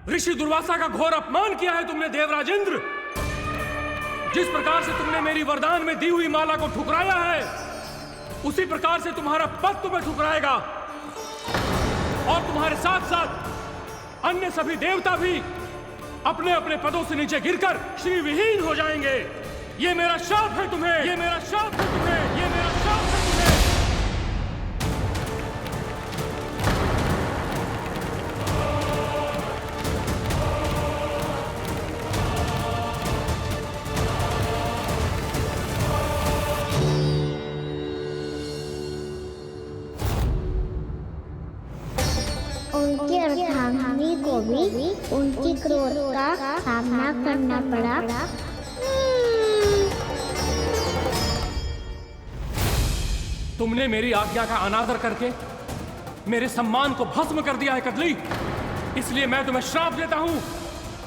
ऋषि दुर्वासा का घोर अपमान किया है तुमने देवराजेंद्र। जिस प्रकार से तुमने मेरी वरदान में दी हुई माला को ठुकराया है, उसी प्रकार से तुम्हारा पद तुम्हें ठुकराएगा, और तुम्हारे साथ साथ अन्य सभी देवता भी अपने अपने पदों से नीचे गिरकर श्री विहीन हो जाएंगे। ये मेरा शाप है तुम्हें, ये मेरा शाप है तुम्हें, ये मेरा शाप है तुम्हें। उनकी अर्धांगिनी को भी उनकी क्रोध का सामना करना पड़ा। तुमने मेरी आज्ञा का अनादर करके मेरे सम्मान को भस्म कर दिया है कदली। इसलिए मैं तुम्हें श्राप देता हूं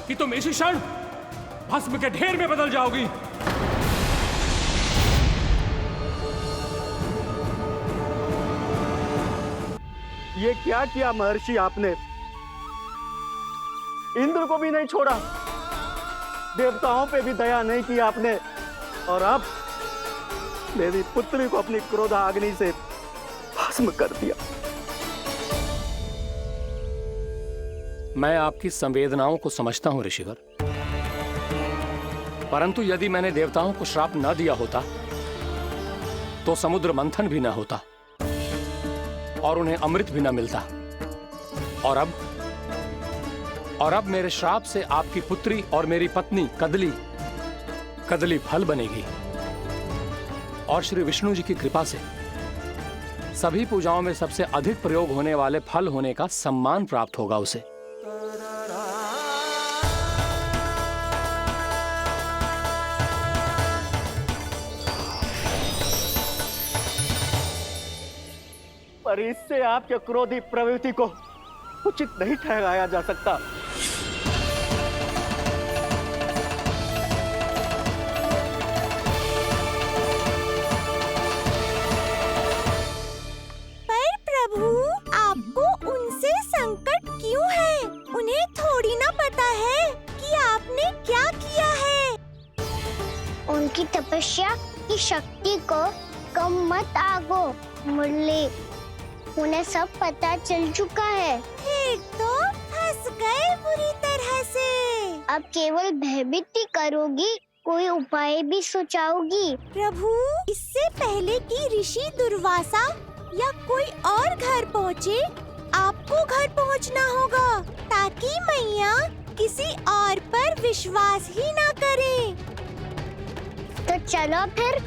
कि तुम इसी क्षण भस्म के ढेर में बदल जाओगी। ये क्या किया महर्षि आपने? इंद्र को भी नहीं छोड़ा, देवताओं पे भी दया नहीं की आपने, और अब मेरी पुत्री को अपनी क्रोधाग्नि से भस्म कर दिया। मैं आपकी संवेदनाओं को समझता हूं ऋषिवर, परंतु यदि मैंने देवताओं को श्राप न दिया होता तो समुद्र मंथन भी न होता और उन्हें अमृत भी न मिलता। और अब मेरे श्राप से आपकी पुत्री और मेरी पत्नी कदली फल बनेगी, और श्री विष्णु जी की कृपा से सभी पूजाओं में सबसे अधिक प्रयोग होने वाले फल होने का सम्मान प्राप्त होगा उसे। पर इससे आपके क्रोधी प्रवृत्ति को उचित नहीं ठहराया जा सकता। पर प्रभु, आपको उनसे संकट क्यों है? उन्हें थोड़ी ना पता है कि आपने क्या किया है। उनकी तपस्या की शक्ति को कम मत आगो मुरली, उन्हें सब पता चल चुका है। फिर तो फंस गए बुरी तरह से। अब केवल भयभीत ही करोगी, कोई उपाय भी सोचाओगी? प्रभु, इससे पहले कि ऋषि दुर्वासा या कोई और घर पहुँचे, आपको घर पहुँचना होगा, ताकि मैया किसी और पर विश्वास ही ना करे। तो चलो फिर।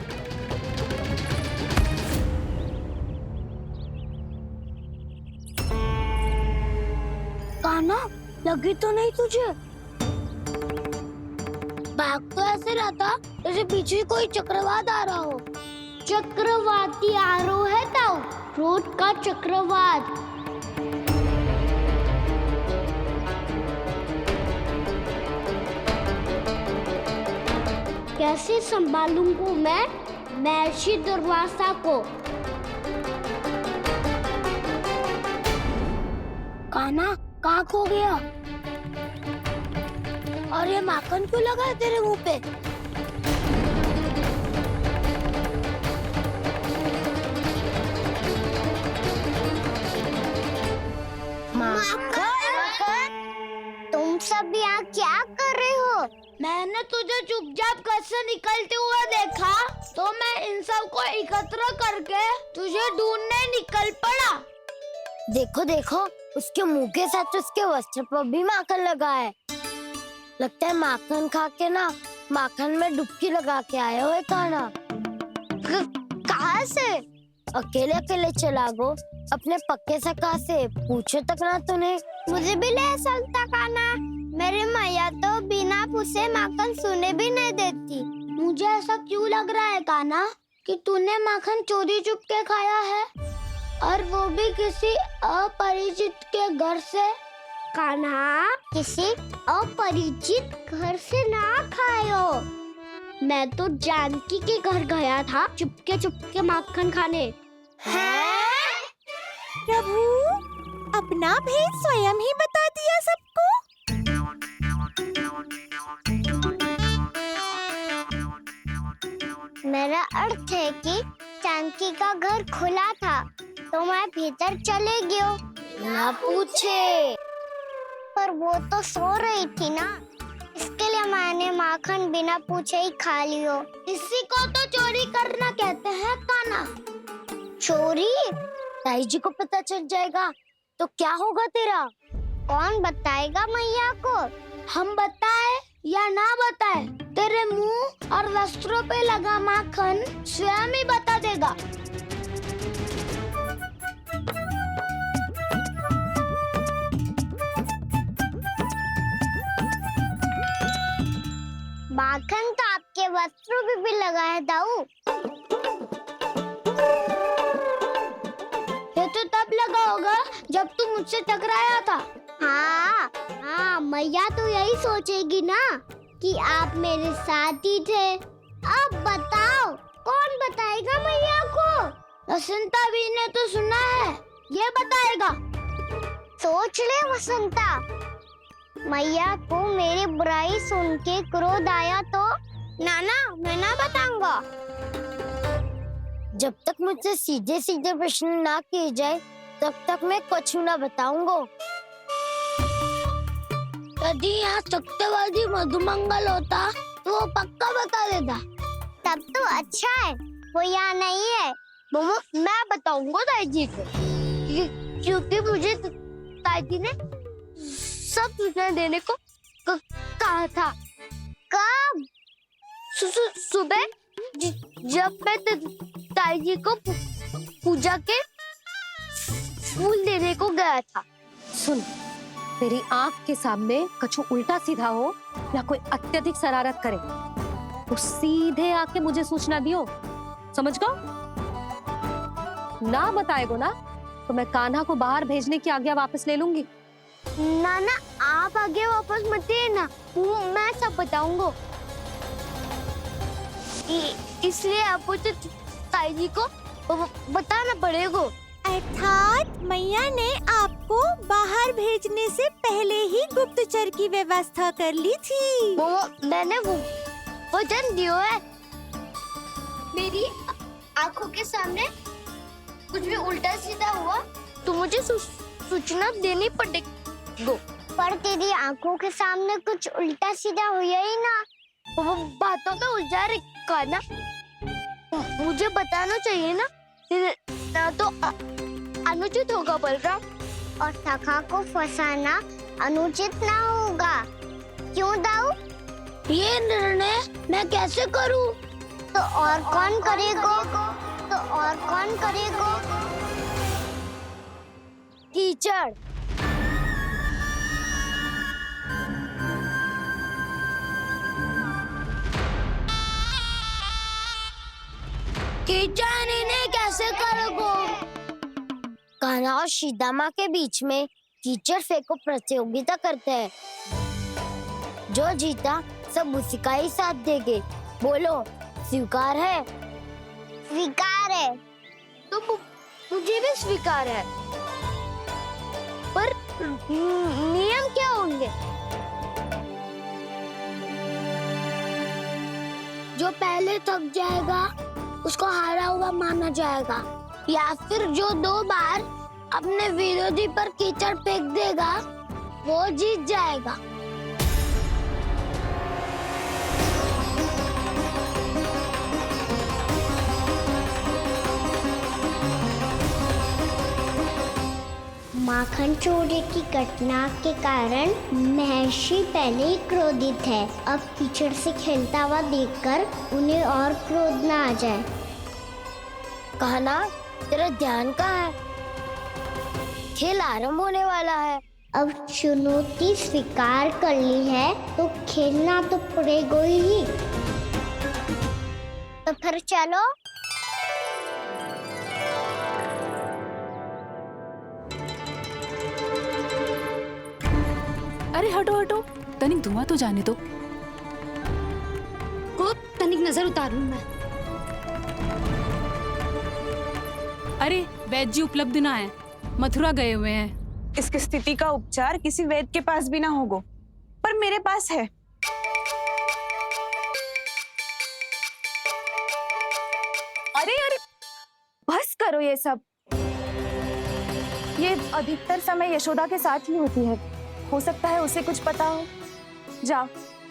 कान्हा, लगी तो नहीं तुझे? भाग तो ऐसे रहा था जैसे पीछे कोई चक्रवात आ रहा हो। चक्रवाती आरोह है ताऊ, क्रोध का चक्रवात। कैसे संभालूंगा मैं महर्षि दुर्वासा को? कान्हा, कहाँ खो गया? और ये माखन क्यों लगा है तेरे मुंह पे? माखन? तुम सब यहाँ क्या कर रहे हो? मैंने तुझे चुपचाप घर से निकलते हुए देखा, तो मैं इन सब को एकत्र करके तुझे ढूंढने निकल पड़ा। देखो देखो, उसके मुंह के साथ उसके वस्त्र पर भी माखन लगा है। लगता है माखन खा के ना माखन में डुबकी लगा के आए हो कान्हा। कहाँ से? अकेले अकेले चला गो, अपने पक्के सखा से पूछो तक ना तूने। मुझे भी ले चलता कान्हा, मेरी मैया तो बिना पूछे माखन सुने भी नहीं देती। मुझे ऐसा क्यों लग रहा है कान्हा कि तूने माखन चोरी चुप के खाया है, और वो भी किसी अपरिचित के घर से। कान्हा, किसी अपरिचित घर से ना खायो। मैं तो जानकी के घर गया था चुपके माखन खाने। हैं? प्रभु, अपना भेद स्वयं ही बता दिया सबको। अर्थ है कि चांकी का घर खुला था तो मैं भीतर चले गयो। ना पूछे। पर वो तो सो रही थी ना, इसके लिए मैंने माखन बिना पूछे ही खा लियो। इसी को तो चोरी करना कहते हैं कान्हा। चोरी? ताई जी को पता चल जाएगा तो क्या होगा तेरा? कौन बताएगा मैया को? हम बताए या ना बताए, तेरे मुंह और वस्त्रों पे लगा माखन स्वयं ही बता देगा। माखन तो आपके वस्त्रों पे भी लगा है दाऊ। ये तो तब लगा होगा जब तू मुझसे टकराया था। हाँ, मैया तो यही सोचेगी ना कि आप मेरे साथ ही थे। अब बताओ कौन बताएगा मैया को? वसंता भी ने तो सुना है, ये बताएगा। सोच ले वसंता, मैया को मेरी बुराई सुन के क्रोध आया तो नाना मैं ना बताऊंगा। जब तक मुझसे सीधे सीधे प्रश्न ना किए जाए तब तक मैं कुछ ना बताऊंगा। यदि यहाँ सत्यवादी मधुमंगल होता तो वो पक्का बता देता। तब तो अच्छा है वो यहाँ नहीं है। मैं बताऊंगा ताई जी को, क्योंकि मुझे ताई जी ने सब सूचना देने को कहा था। कब? सुबह जब मैं ताई जी को पूजा के फूल देने को गया था। सुन, तेरी आंख के सामने कछु उल्टा सीधा हो या कोई अत्यधिक शरारत करे तो सीधे आके मुझे सूचना दियो, समझ गो? ना बताएगो ना तो मैं कान्हा को बाहर भेजने की आज्ञा वापस ले लूंगी। नाना आप आगे वापस मत देना, मैं सब बताऊंगा। इसलिए आपको तो ताई जी को बताना पड़ेगा। अर्थात मैया ने आपको बाहर भेजने से पहले ही गुप्तचर की व्यवस्था कर ली थी। मैंने वो वचन दियो है। मेरी आंखों के सामने कुछ भी उल्टा सीधा हुआ तो मुझे सूचना देनी पड़ेगी। पर तेरी आंखों के सामने कुछ उल्टा सीधा हुआ ही ना, वो बातों में उलझा रखा ना, मुझे बताना चाहिए ना तो अनुचित होगा बलराम। और सखा को फंसाना अनुचित ना होगा, क्यों दाऊ? ये निर्णय मैं कैसे करूं? तो और कौन करेगा? कीचड़। कीचड़ इन्हें कैसे करोगे? कान्हा और सीता के बीच में कीचड़ फेंको प्रतियोगिता करते हैं। जो जीता सब उसी का ही साथ देंगे। बोलो स्वीकार है? स्वीकार है। तो मुझे भी स्वीकार है। पर नियम क्या होंगे? जो पहले थक जाएगा उसको हारा हुआ माना जाएगा, या फिर जो 2 बार अपने विरोधी पर कीचड़ फेंक देगा वो जीत जाएगा। माखन चोरी की घटना के कारण महर्षि पहले ही क्रोधित है। अब कीचड़ से खेलता हुआ देखकर उन्हें और क्रोध न आ जाए। कान्हा, तेरा ध्यान कहाँ है? खेल आरंभ होने वाला है। अब चुनौती स्वीकार कर ली है तो खेलना तो पड़ेगा ही। तो फिर चलो। अरे हटो हटो, तनिक धुआं तो जाने दो। को तनिक नजर उतार लूं मैं। अरे वैद्य जी उपलब्ध ना है, मथुरा गए हुए हैं। इसकी स्थिति का उपचार किसी वैद्य के पास भी ना होगा, पर मेरे पास है। करो ये सब। ये अधिकतर समय यशोदा के साथ ही होती है। हो सकता है उसे कुछ पता हो। जा,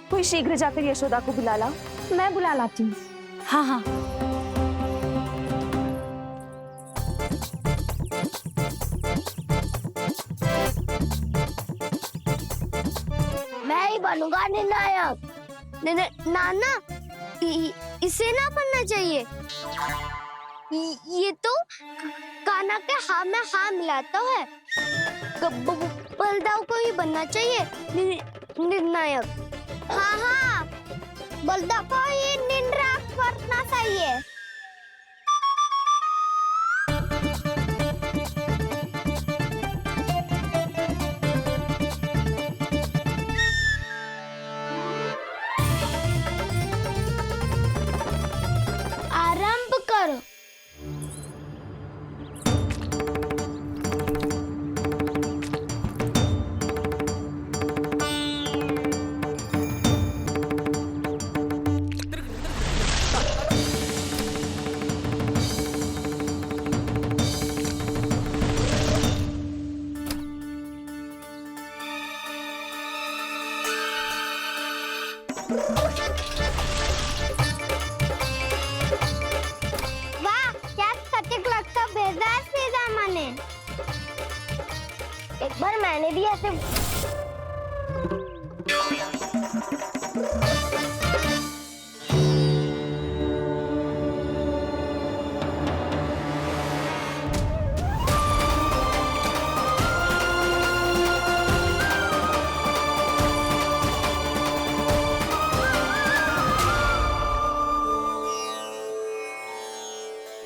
कोई शीघ्र जाकर यशोदा को बुला ला। मैं बुला लाती हूँ। हाँ हाँ। मैं ही बनूंगा निर्णायक। नाना, इसे ना बनना चाहिए। ये तो कान्हा के हाँ में हाँ मिलाता है। बलदाव को ही बनना चाहिए निर्णायक। हाँ हाँ, बलदाव को ही निर्णायक बनना चाहिए। आरंभ करो। वाह, क्या सटीक लगता बेजार सीधा माने। एक बार मैंने भी ऐसे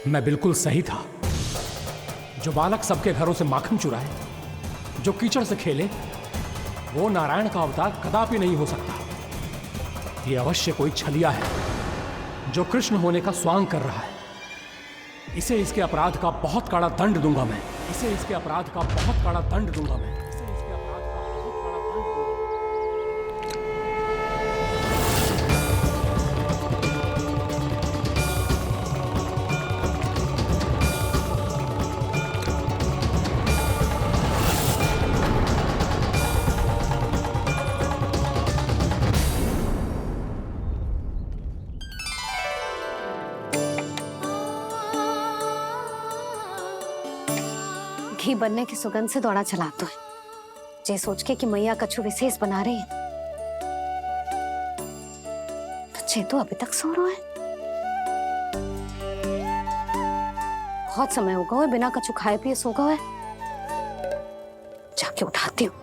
मैं बिल्कुल सही था। जो बालक सबके घरों से माखन चुराए, जो कीचड़ से खेले, वो नारायण का अवतार कदापि नहीं हो सकता। ये अवश्य कोई छलिया है जो कृष्ण होने का स्वांग कर रहा है। इसे इसके अपराध का बहुत कड़ा दंड दूंगा मैं। इसे इसके अपराध का बहुत कड़ा दंड दूंगा मैं। इसे इसके अपराध का बहुत कड़ा दंड दूंगा। घी बनने की सुगंध से दौड़ा चला तो है, जे सोच के कि मैया कछु विशेष बना रही है। बच्चे तो अभी तक सो रहे हैं। बहुत समय हो गया है बिना कछु खाए पिए सो गए। जाके उठाती हूँ।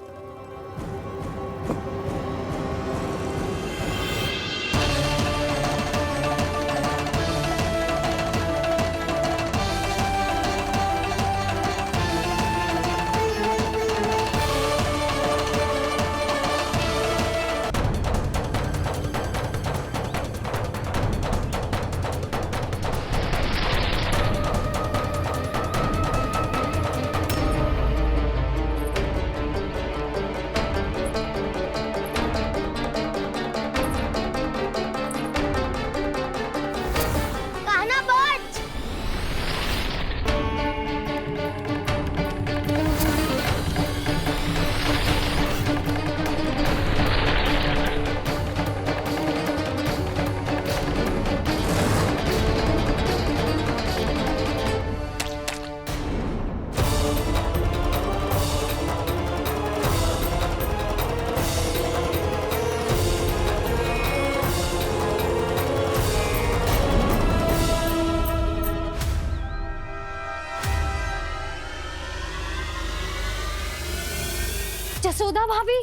जसोदा भाभी,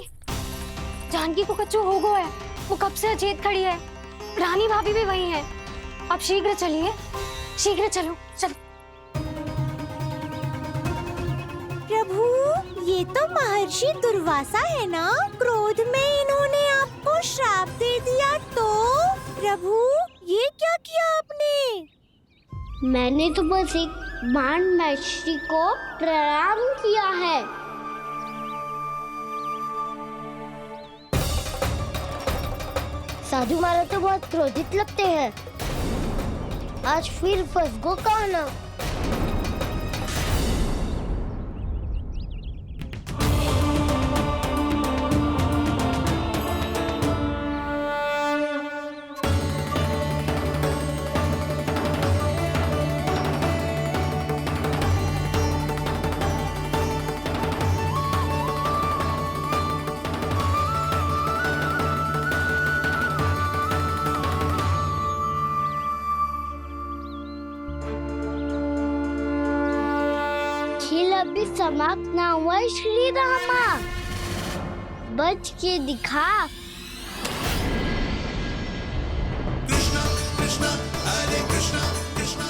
जानकी को कच्चू हो गया है। वो कब से अचेत खड़ी है। रानी भाभी भी वही है। आप शीघ्र चलिए, शीघ्र चलो चलो। प्रभु, ये तो महर्षि दुर्वासा है ना? क्रोध में इन्होंने आपको श्राप दे दिया तो? प्रभु, ये क्या किया आपने? मैंने तो बस एक बाण महर्षि को प्रणाम किया है। साधु महाराज तो बहुत क्रोधित लगते हैं। आज फिर फंस गो कान्हा। अभी समाप्त ना हुआ है श्री रामा, बच के दिखा।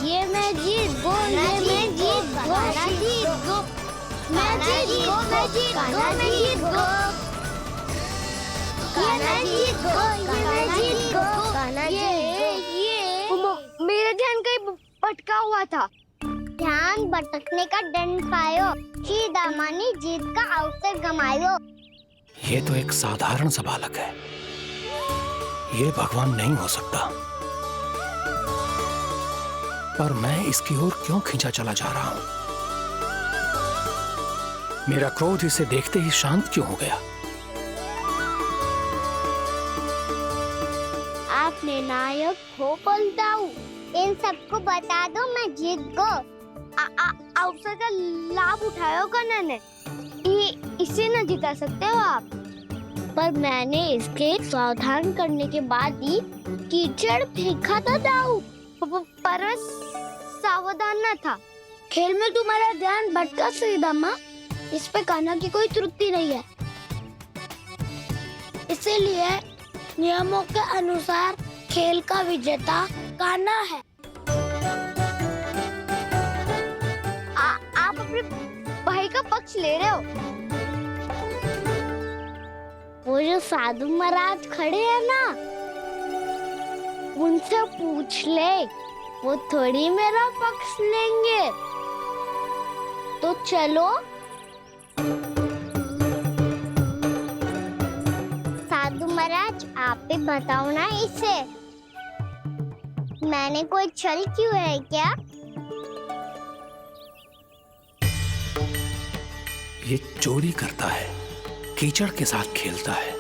ये मैं जीत गो, ये मैं जीत गो, जीत गो, मैं जीत गो, मैं जीत गो, मैं जीत गो, ये मैं जीत गो, ये मैं जीत गो, ये मेरा ध्यान कहीं भटका हुआ था। ध्यान भटकने का दंड पायो, श्री दामा ने जीत का अवसर गमायो। ये तो एक साधारण सा बालक है, ये भगवान नहीं हो सकता। पर मैं इसकी ओर क्यों खींचा चला जा रहा हूं? मेरा क्रोध इसे देखते ही शांत क्यों हो गया? आपने नायक हो पलटाऊ, इन सबको बता दो मैं जीत गो। अवसर का लाभ उठायो कन्या ने, इसे न जिता सकते हो आप। पर मैंने इसके सावधान करने के बाद ही कीचड़ फेंका था दाऊ, पर मैं सावधान न था। खेल में तुम्हारा ध्यान भटका श्री दामा, इस पे कान्हा की कोई त्रुटि नहीं है। इसीलिए नियमों के अनुसार खेल का विजेता कान्हा है। आप अपने भाई का पक्ष ले रहे हो। वो जो साधु महाराज खड़े हैं ना, उनसे पूछ ले, वो थोड़ी मेरा पक्ष लेंगे। तो चलो। साधु महाराज आप भी बताओ ना इसे, मैंने कोई छल क्यों है क्या? ये चोरी करता है, कीचड़ के साथ खेलता है,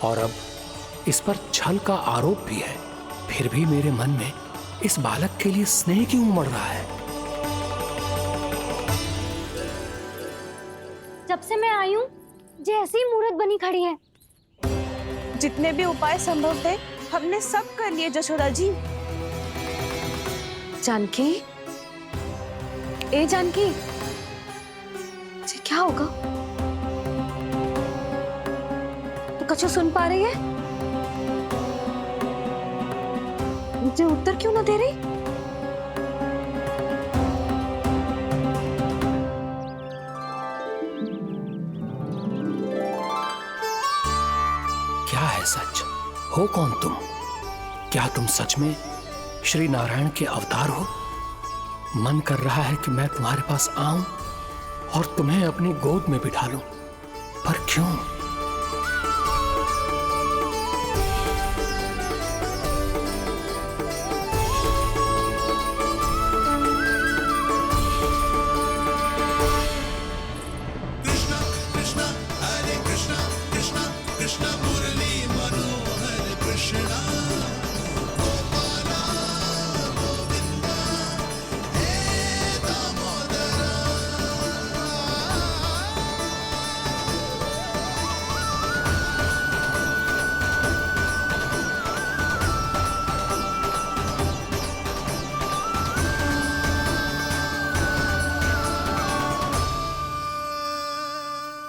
और अब इस पर छल का आरोप भी है। फिर भी मेरे मन में इस बालक के लिए स्नेह क्यों उमड़ रहा है? जब से मैं आई हूँ जैसी ही मूर्त बनी खड़ी है। जितने भी उपाय संभव थे हमने सब कर लिए जशोदा जी। जानकी, ए जानकी, ये क्या होगा? तो कछु सुन पा रही है? मुझे उत्तर क्यों ना दे रही? क्या है सच? हो कौन तुम? क्या तुम सच में श्री नारायण के अवतार हो? मन कर रहा है कि मैं तुम्हारे पास आऊं और तुम्हें अपनी गोद में बिठा लूं, पर क्यों?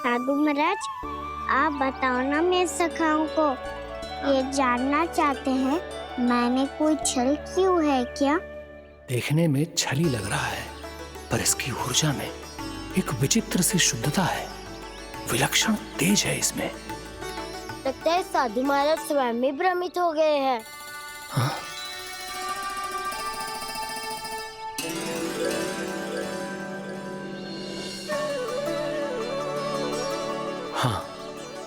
साधु महाराज आप बताओ ना मेरे सखाओं को, ये जानना चाहते हैं मैंने कोई छल क्यों है क्या? देखने में छली लग रहा है, पर इसकी ऊर्जा में एक विचित्र सी शुद्धता है, विलक्षण तेज है इसमें। लगता है साधु महाराज स्वयं भी भ्रमित हो गए हैं। हाँ? हाँ,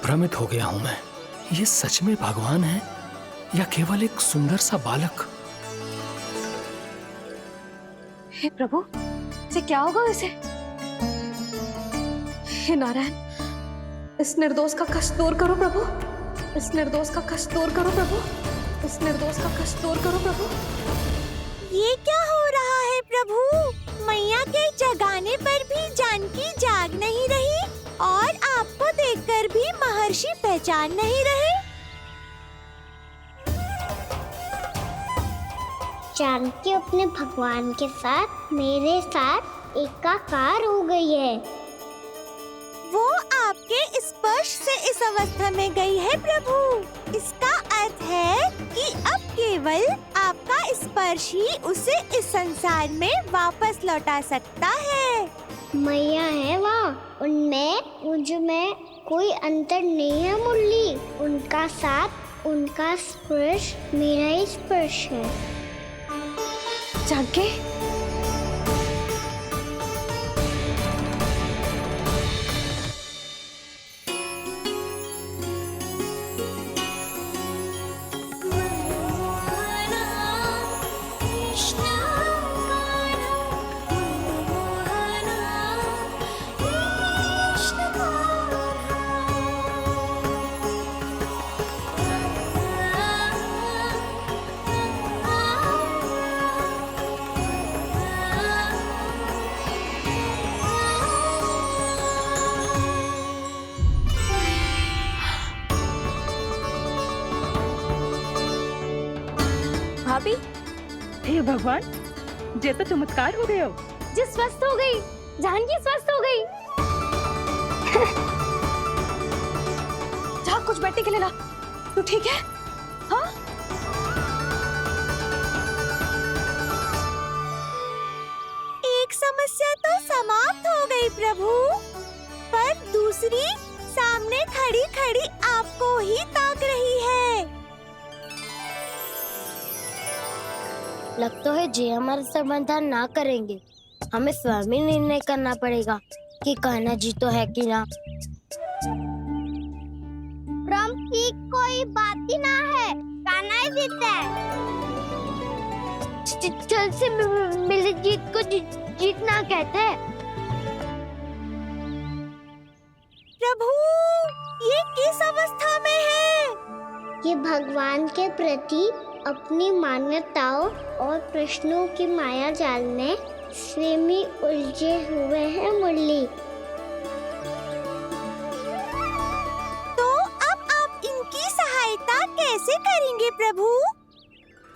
भ्रमित हो गया हूं मैं। ये सच में भगवान है या केवल एक सुंदर सा बालक? हे प्रभु, इसे क्या होगा इसे? हे नारायण, इस निर्दोष का कष्ट दूर करो प्रभु, इस निर्दोष का कष्ट दूर करो प्रभु, इस निर्दोष का कष्ट दूर करो प्रभु। ये क्या हो रहा है प्रभु? मैया के जगाने पर भी जानकी जाग नहीं रही और आपको देखकर भी महर्षि पहचान नहीं रहे। जानकी अपने भगवान के साथ मेरे साथ एकाकार हो गई है। स्पर्श से इस अवस्था में गई है प्रभु। इसका अर्थ है कि अब केवल आपका स्पर्श ही उसे इस संसार में वापस लौटा सकता है। मैया है वहाँ, उनमें मुझ में कोई अंतर नहीं है मुरली। उनका साथ, उनका स्पर्श मेरा ही स्पर्श है। जागे भाभी, हे भगवान, जे तो चमत्कार हो गयो। जी स्वस्थ हो गई, जानकी स्वस्थ हो गई। जा कुछ बैठने के लिए ला। तू ठीक है? हाँ? एक समस्या तो समाप्त हो गई प्रभु, पर दूसरी सामने खड़ी खड़ी आपको ही ताक रही है। लगता है जे हमारा समाधान ना करेंगे। हमें स्वयं ही निर्णय करना पड़ेगा कि कान्हा जी तो है कि ना। ब्रह्म की कोई बात ही ना है, कान्हा ही जीता है। चल से मिले जीत को जीतना कहते हैं। प्रभु, ये किस अवस्था में है? ये भगवान के प्रति अपनी मान्यताओं और प्रश्नों की माया जाल में स्वयं ही उलझे हुए हैं मुरली। तो अब आप इनकी सहायता कैसे करेंगे प्रभु?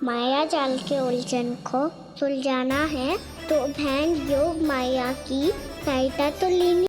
माया जाल के उलझन को सुलझाना है तो बहन योग माया की सहायता तो लेनी